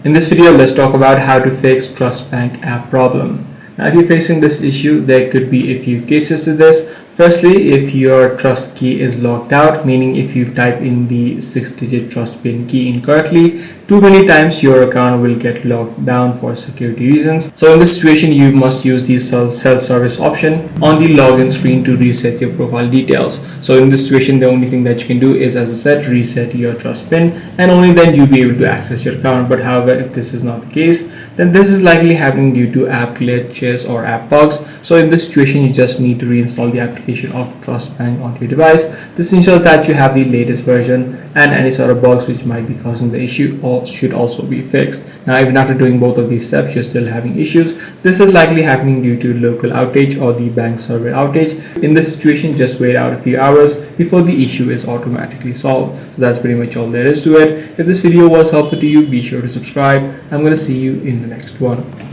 In this video, let's talk about how to fix Trust Bank app problem. Now, if you're facing this issue, there could be a few cases to this. Firstly, if your trust key is locked out, meaning if you've typed in the 6-digit trust pin key incorrectly, too many times your account will get locked down for security reasons. So in this situation, you must use the self-service option on the login screen to reset your profile details. So in this situation, the only thing that you can do is, as I said, reset your trust pin, and only then you'll be able to access your account. But however, if this is not the case, then this is likely happening due to app glitches or app bugs. So in this situation, you just need to reinstall the application of Trust Bank onto your device. This ensures that you have the latest version, and any sort of bugs which might be causing the issue should also be fixed. Now, even after doing both of these steps, you're still having issues. This is likely happening due to local outage or the bank server outage. In this situation, just wait out a few hours before the issue is automatically solved. So that's pretty much all there is to it. If this video was helpful to you, be sure to subscribe. I'm going to see you in the next one.